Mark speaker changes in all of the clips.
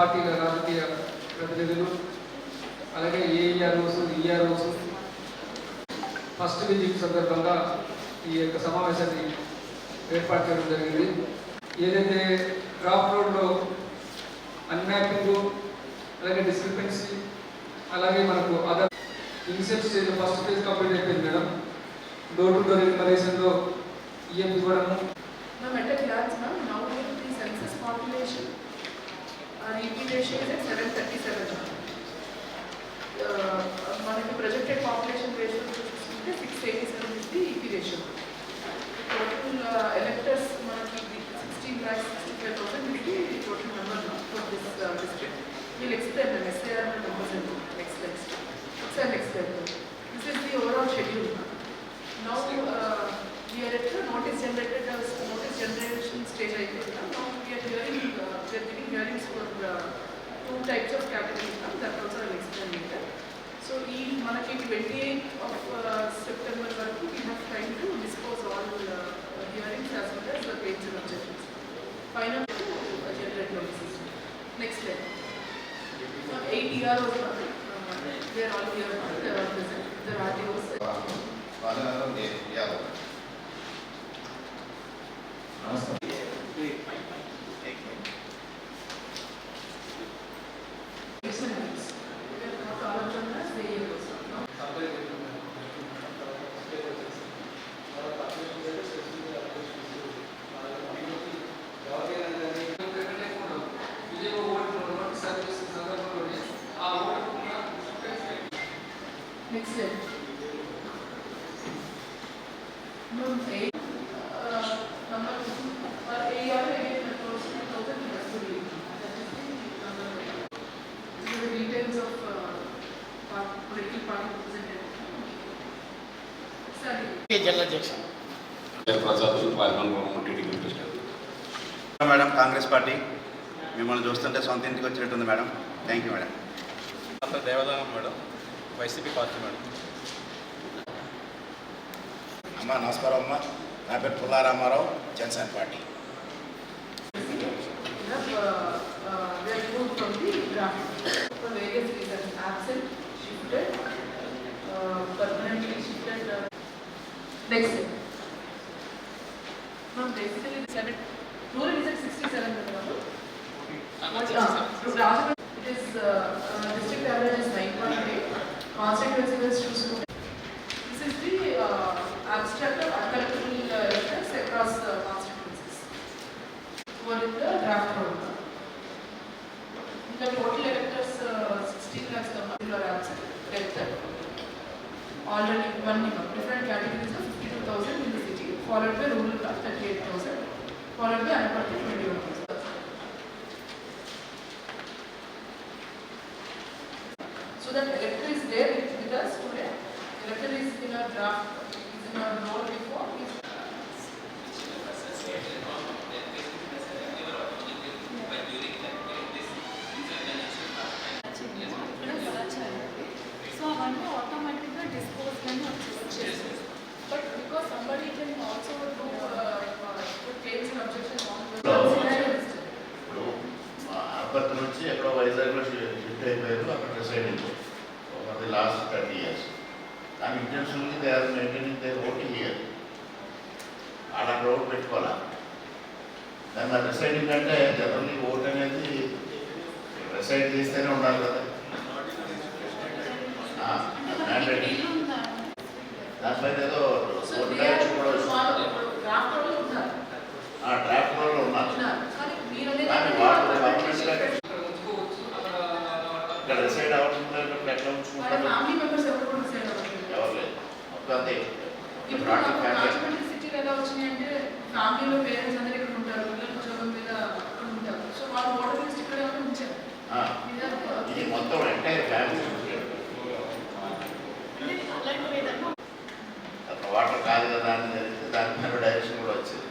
Speaker 1: పార్టీల రాజకీయ ప్రతినిధులు, అలాగే ఏఈఆర్ఓస్, ఈఆర్ఓస్ ఫస్ట్ విజిట్ సందర్భంగా ఈ యొక్క సమావేశాన్ని ఏర్పాటు చేయడం జరిగింది. ఏదైతే డ్రాఫ్ట్ రోడ్లో అన్మ్యాపింగ్, అలాగే డిస్క్రిపెన్సీ, అలాగే మనకు other initial stage first phase complete అయిపోయింది మేడం. డోర్ టు డోర్ ఇన్ఫర్మేషన్లో ఈఎం ఇవ్వడము.
Speaker 2: మనకి ప్రొజెక్టెడ్ పాపులేషన్ రేషియో చూసుకుంటే 687 is the EP ratio. Total electors మనకి 16,65,000 is the total number for this district. We'll explain the SAR numbers and next. This is the overall schedule. Now we are at the notice generation stage. Now we are giving hearings for two types of categories. That also I will explain later. So మనకి 28th of September వరకు we have time to dispose all hearings as well as the claims and objections. Final to generate notices. Next slide. 8 years they are all here. They are present. The RTOs. Next slide. Number 8. Number 2. AR again approach 2000 plus 2. That is the number 8. These are the details of political party representative.
Speaker 3: జిల్లా అధ్యక్షుడు
Speaker 4: madam, Congress party మిమ్మల్ని చూస్తుంటే సొంత ఇంటికి వచ్చినట్టుంది madam. Thank you madam.
Speaker 5: Devadanam madam, YCP party madam.
Speaker 3: అమ్మ నమస్కారం అమ్మ, నా పేరు Pullaramarao, Janasena party.
Speaker 2: Next. Basically, rural is at 67. It is district average is 9.8. Constituency was chosen. This is the abstract of uncollectible electors across constituencies. What is the draft roll? The total electors 16 lakhs are absent. Already one different categories of 52,000 in the city, followed by rural 38,000, followed by unemployed 21,000. So that elector is there with us today. Elector is in our draft, is in our role before.
Speaker 6: So automatically dispose but because somebody can also do
Speaker 2: claims and objections on the
Speaker 3: అప్పటి నుంచి ఎక్కడో వైజాగ్లో shift అయిపోయారు, అక్కడ decide అయిపోయారు for the last 30 years. కానీ intentionally they are maintaining their vote here. అలా అక్కడ ఓట్ పెట్టుకోవాలా. దాన్ని ఆ డిసైడింగ్ అంటే జనరల్లీ ఓట్ అనేది డిసైడ్ చేస్తేనే ఉండాలి కదా. దానిపైన ఏదో డైరెక్షన్ కూడా
Speaker 2: డ్రాఫ్ట్ రోల్
Speaker 3: ఉన్నారు. కానీ వాళ్ళు ఇక్కడ డిసైడ్ అవ్వకుండా ఎట్లా ఉంచుకుంటారు? ఎవరు లేదు, మొత్తం అంతే.
Speaker 2: సిటీలో ఎలా వచ్చినాయంటే ఫ్యామిలీలో పేరెంట్స్ అందరూ ఇక్కడ ఉంటారు, పిల్లలు ఉద్యోగం మీద అక్కడ ఉంటారు. సో వాళ్ళు ఓటర్ లిస్ట్ ఇక్కడ ఉంచారు.
Speaker 3: ఇది మొత్తం ఎంటైర్ ఫ్యామిలీ వాటర్ కాదు కదా అని జరిగితే దాని మీద డైరెక్షన్ కూడా వచ్చింది.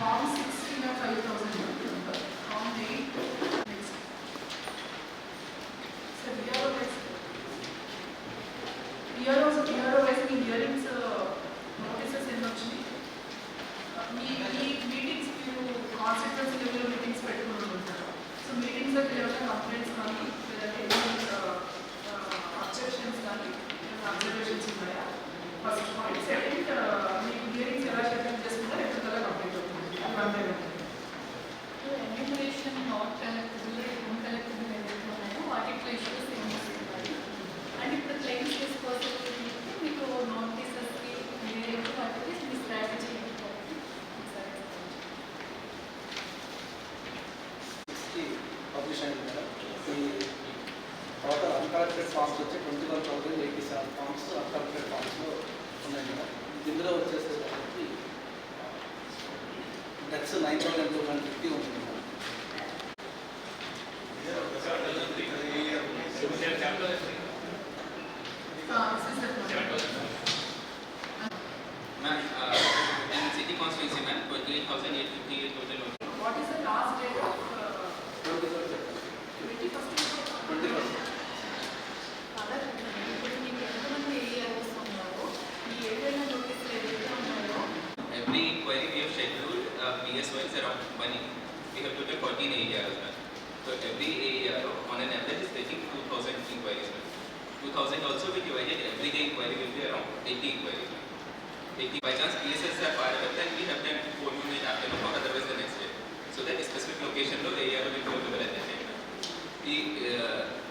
Speaker 2: Form 16 or 5,000. Form 8. Next. So we
Speaker 7: forms uncollected ఫామ్స్లో ఉన్నాయి మేడం. ఇందులో వచ్చేసేసరికి డెత్స్ 9,250 ఉంటుంది madam.
Speaker 5: Ma'am, in city constituency, ma'am, 28,858 total.
Speaker 2: What is the last date of
Speaker 7: 21st.
Speaker 2: 21st?
Speaker 6: Other ఇప్పుడు మీకు ఎంతమంది ఏరియాస్ ఉన్నారో ఈ ఏరియాలో నోటీసులు ఏదైతే ఉన్నాయో
Speaker 5: Every inquiry we have scheduled, PS-wise around 1 week. We have total 14 AERs, ma'am. So every AER on an average is taking 2,000 inquiries, ma'am. 2,000 also will divided, every day inquiry will be around 80 inquiries, ma'am. 80 by chance PSS are part of it, then we have them 4 to 8 afternoon or otherwise the next day. So that specific location lo AER will be available at that time.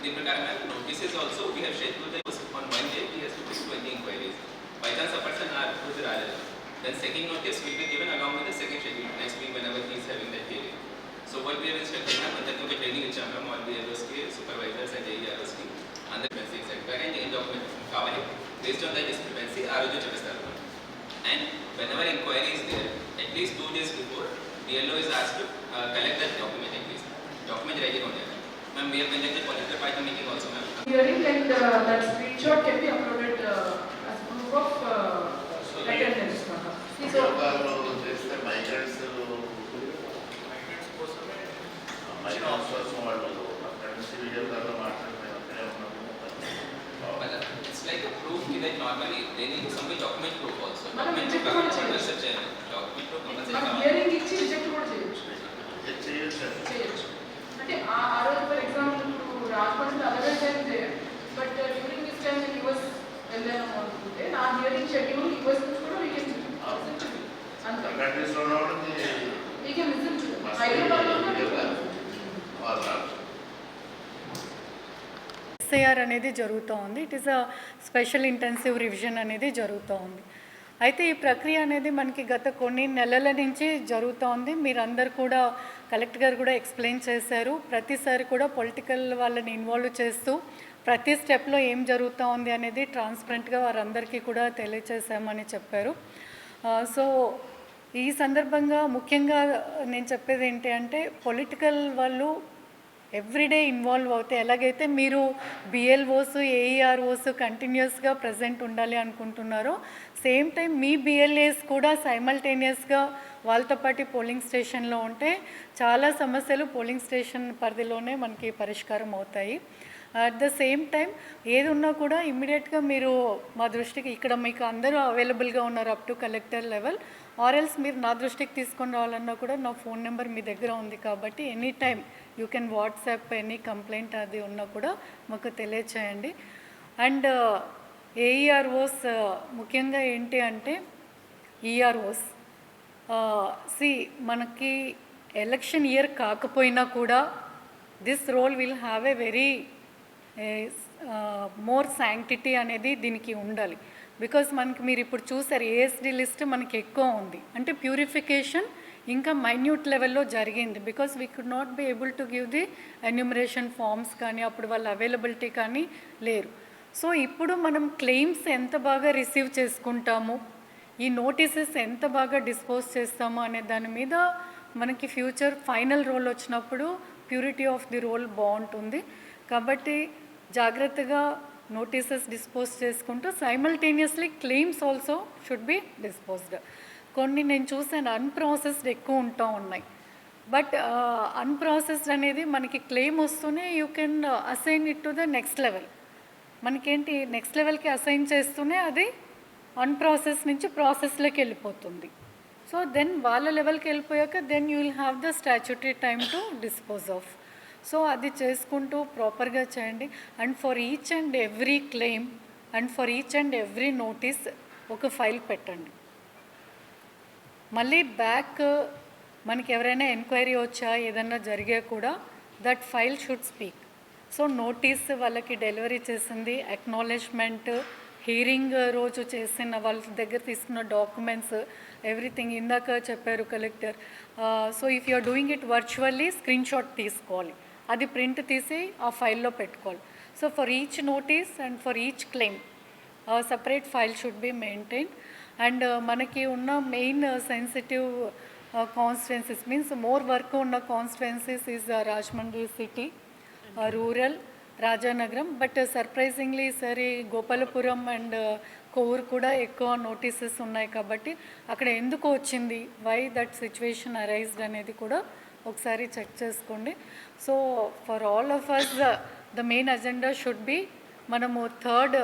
Speaker 5: The प्रकार में notices also we have scheduled that on one day he has to take 20 inquiries. By chance a person are then second notice will be given along with the second schedule next week whenever he is having that hearing. So what we have instructed him and then we training in Chamba all the AROs supervisors and AERs and the discrepancy etc. and in document cover based on that discrepancy ROJ chepestar. And whenever inquiry is there, at least 2 days before, DLO is asked to collect that document at least. Document ready on that. Ma'am, we have conducted political party meeting also, ma'am.
Speaker 2: Hearing and that screenshot can be uploaded as proof of attendance. So,
Speaker 3: ఉద్యోగాలు చేస్తే migrants కోసం వాళ్ళు అక్కడ నుంచి video కాల్లో మాట్లాడుతున్నాయి అక్కడే
Speaker 5: But it's like a proof that normally they need some document proof also.
Speaker 2: Madam,
Speaker 5: Document
Speaker 2: reject
Speaker 5: proof
Speaker 2: కూడా చేయొచ్చు.
Speaker 5: such a document proof compulsory.
Speaker 2: మనం హియరింగ్ ఇచ్చి రిజెక్ట్ కూడా చేయొచ్చు.
Speaker 3: చేయొచ్చు.
Speaker 2: అంటే ఆ రోజు ఫర్ ఎగ్జాంపుల్ ఇప్పుడు రాజమండ్రి అదర్వైజ్ అయితే బట్ డ్యూరింగ్ దిస్ టైం ఈ వాస్ వెళ్ళాను అనుకుంటే నా హియరింగ్ షెడ్యూల్ ఈ వాస్ కూడా వీ కెన్ అంతే
Speaker 3: కంట్రీస్లో ఉన్నవాళ్ళకి
Speaker 2: వీ కెన్ లిసన్ టు హైదరాబాద్లో
Speaker 8: ఎస్ఐఆర్ అనేది జరుగుతూ ఉంది. It is a special intensive revision అనేది జరుగుతూ ఉంది. అయితే ఈ ప్రక్రియ అనేది మనకి గత కొన్ని నెలల నుంచి జరుగుతూ ఉంది. మీరందరూ కూడా కలెక్టర్ గారు కూడా ఎక్స్ప్లెయిన్ చేశారు. ప్రతిసారి కూడా పొలిటికల్ వాళ్ళని ఇన్వాల్వ్ చేస్తూ ప్రతి స్టెప్లో ఏం జరుగుతూ ఉంది అనేది ట్రాన్స్పరెంట్గా వారందరికీ కూడా తెలియచేశామని చెప్పారు. సో ఈ సందర్భంగా ముఖ్యంగా నేను చెప్పేది ఏంటి అంటే పొలిటికల్ వాళ్ళు ఎవ్రీడే ఇన్వాల్వ్ అవుతే ఎలాగైతే మీరు బిఎల్ఓస్ ఏఈఆర్ఓస్ కంటిన్యూస్గా ప్రజెంట్ ఉండాలి అనుకుంటున్నారో సేమ్ టైం మీ బిఎల్ఏస్ కూడా సైమల్టేనియస్గా వాళ్ళతో పాటు పోలింగ్ స్టేషన్లో ఉంటే చాలా సమస్యలు పోలింగ్ స్టేషన్ పరిధిలోనే మనకి పరిష్కారం అవుతాయి. అట్ ద సేమ్ టైం ఏది ఉన్నా కూడా ఇమ్మీడియట్గా మీరు మా దృష్టికి ఇక్కడ మీకు అందరూ అవైలబుల్గా ఉన్నారు అప్ టు కలెక్టర్ లెవెల్ ఆర్ఎల్స్ మీరు నా దృష్టికి తీసుకొని రావాలన్నా కూడా నా ఫోన్ నెంబర్ మీ దగ్గర ఉంది కాబట్టి any time you can WhatsApp any complaint అది ఉన్నా కూడా మాకు తెలియచేయండి. అండ్ ఏఈఆర్ఓస్ ముఖ్యంగా ఏంటి అంటే ఈఆర్ఓస్ మనకి ఎలక్షన్ ఇయర్ కాకపోయినా కూడా this roll will have a very more sanctity అనేది దీనికి ఉండాలి. బికాస్ మనకి మీరు ఇప్పుడు చూసారు ఏఎస్డి లిస్ట్ మనకి ఎక్కువ ఉంది అంటే ప్యూరిఫికేషన్ ఇంకా మైన్యూట్ లెవెల్లో జరిగింది. Because we could not be able to give the enumeration forms కానీ అప్పుడు వాళ్ళ అవైలబిలిటీ కానీ లేరు. సో ఇప్పుడు మనం క్లెయిమ్స్ ఎంత బాగా రిసీవ్ చేసుకుంటాము ఈ నోటీసెస్ ఎంత బాగా డిస్పోజ్ చేస్తాము అనే దాని మీద మనకి ఫ్యూచర్ ఫైనల్ రోల్ వచ్చినప్పుడు ప్యూరిటీ ఆఫ్ ది రోల్ బాగుంటుంది. కాబట్టి జాగ్రత్తగా నోటీసెస్ డిస్పోజ్ చేసుకుంటూ simultaneously claims also should be disposed. కొన్ని నేను చూసాను అన్ప్రాసెస్డ్ ఎక్కువ ఉంటా ఉన్నాయి. బట్ అన్ప్రాసెస్డ్ అనేది మనకి క్లెయిమ్ వస్తూనే you can assign it to the next level. మనకేంటి నెక్స్ట్ లెవెల్కి అసైన్ చేస్తూనే అది అన్ప్రాసెస్ నుంచి ప్రాసెస్లోకి వెళ్ళిపోతుంది. సో దెన్ వాళ్ళ లెవెల్కి వెళ్ళిపోయాక then you will have the statutory time to dispose of. So అది చేసుకుంటూ ప్రాపర్గా చేయండి. And for each and every claim and for each and every notice ఒక ఫైల్ పెట్టండి. మళ్ళీ బ్యాక్ మనకి ఎవరైనా ఎంక్వైరీ వచ్చా ఏదన్నా జరిగా కూడా that file should speak. So notice వాళ్ళకి డెలివరీ చేసింది, అక్నాలెడ్జ్మెంట్, హీరింగ్ రోజు చేసిన వాళ్ళ దగ్గర తీసుకున్న డాక్యుమెంట్స్ ఎవ్రీథింగ్ ఇందాక చెప్పారు collector. So if you are doing it virtually screenshot తీసుకోవాలి, అది ప్రింట్ తీసి ఆ ఫైల్లో పెట్టుకోవాలి. So for each notice and for each claim separate file should be maintain. అండ్ మనకి ఉన్న main sensitive constituencies means more work ఉన్న constituencies is Rajahmundry city, rural, Rajanagaram. But surprisingly ఈసారి గోపాలపురం అండ్ కొవ్వూరు కూడా ఎక్కువ నోటీసెస్ ఉన్నాయి కాబట్టి అక్కడ ఎందుకు వచ్చింది, వై దట్ సిచ్యువేషన్ అరైజ్డ్ అనేది కూడా ఒకసారి చెక్ చేసుకోండి. So for all of us the main agenda should be మనము 3rd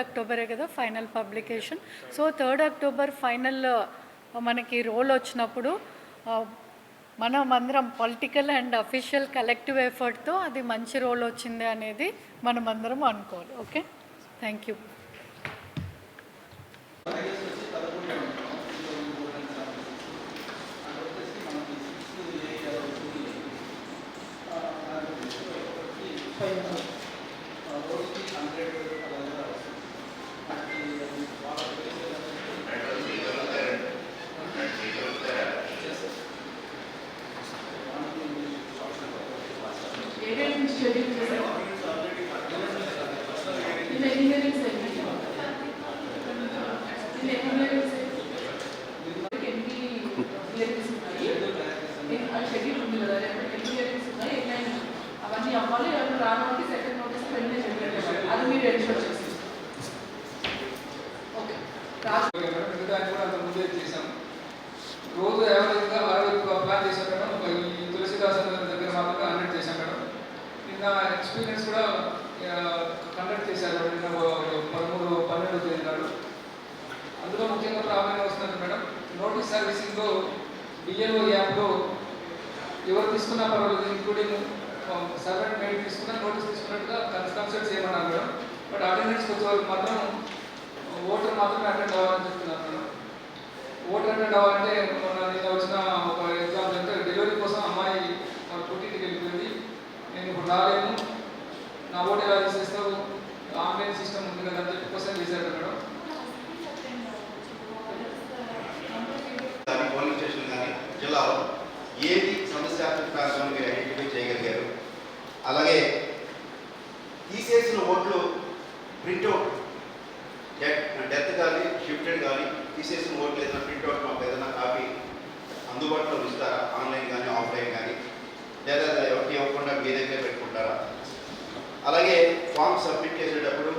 Speaker 8: అక్టోబరే కదా final publication. So 3rd October final మనకి రోల్ వచ్చినప్పుడు మనమందరం పొలిటికల్ అండ్ అఫీషియల్ కలెక్టివ్ ఎఫర్ట్తో అది మంచి రోల్ వచ్చింది అనేది మనమందరం అనుకోవాలి. Okay, thank you.
Speaker 2: ఏరియా నుంచి షెడ్యూల్ చేశారు in engineering side. In engineering side. ఎన్ని ఇయర్స్ ఉన్నాయి ఆ షెడ్యూల్ ఉంది కదా, ఎన్ని ఇయర్స్ ఉన్నాయి, ఎన్ని అవన్నీ అవ్వాలి. ఎవరు రానోటి సెకండ్ నోటీస్ వెళ్ళి షెడ్యూల్ అది మీరు ఎన్షూర్ చేస్తారు. ఓకే,
Speaker 1: మిగతా కూడా అంత ముందే చేసాం. రోజు యావరేజ్గా 60 ప్లాన్ చేశాం మేడం. ఈ తులసిదాస్ దగ్గర మాత్రం 100 చేశాం మేడం. నిన్న ఎక్స్పీరియన్స్ కూడా కండక్ట్ చేశారు నిన్న 13-12 తేదీ నాడు. అందులో ముఖ్యంగా ప్రాబ్లం వస్తుంది మేడం, నోటీస్ సర్వీసింగ్లో డిఎల్ఓ యాప్లో ఎవరు తీసుకున్నా పర్వాలేదు, ఇంక్లూడింగ్ సర్వెంట్ మెయిల్ తీసుకున్నా నోటీస్ తీసుకున్నట్టుగా కన్సల్ట్ చేయమన్నారు మేడం. బట్ అటెండెన్స్కి వచ్చే వాళ్ళకి మాత్రం ఓటర్ మాత్రమే అటెండ్ అవ్వాలని చెప్తున్నారు మేడం. ఓటర్ అటెండ్ అవ్వాలంటే నిన్న వచ్చిన ఒక ఎగ్జాంపుల్ అంటే డెలివరీ కోసం అమ్మాయి వాళ్ళ పుట్టింటికి వెళ్ళిపోయింది, నేను ఇప్పుడు రాలేను, నా ఓటు ఎలా తీసేస్తావు, ఆన్లైన్ సిస్టమ్ ఉంది కదా అని చెప్పి క్వశ్చన్ చేశారు మేడం.
Speaker 4: పోలింగ్ స్టేషన్ కానీ జిల్లాలో ఏది సమస్యాత్మక కార్యక్రమం మీరు ఐడెంటిఫై చేయగలిగారు? అలాగే తీసేసిన ఓట్లు ప్రింట్అవుట్ డెత్ కానీ షిఫ్టెడ్ కానీ తీసేసిన ఓట్లు ఏదైనా ప్రింట్అవుట్ మాకు ఏదైనా కాపీ అందుబాటులో ఇస్తారా? ఆన్లైన్ కానీ ఆఫ్లైన్ కానీ, లేదా ఎవరికి ఇవ్వకుండా మీ దగ్గర పెట్టుకుంటారా? అలాగే ఫామ్ సబ్మిట్ చేసేటప్పుడు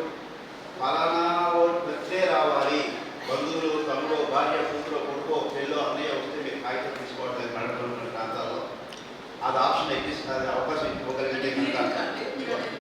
Speaker 4: ఫలానా ఓటు పెడితే రావాలి, బంధువులు, తమ్ముడు, భార్య, కూతురు, కొడుకో, పెళ్ళో, అన్నయ్య వస్తే మీరు కాగితం తీసుకోవట్లేదు పడకుండా ప్రాంతాల్లో అది ఆప్షన్ ఎక్కిస్తుంది, అవకాశం ఇవ్వగలిగితే కనుక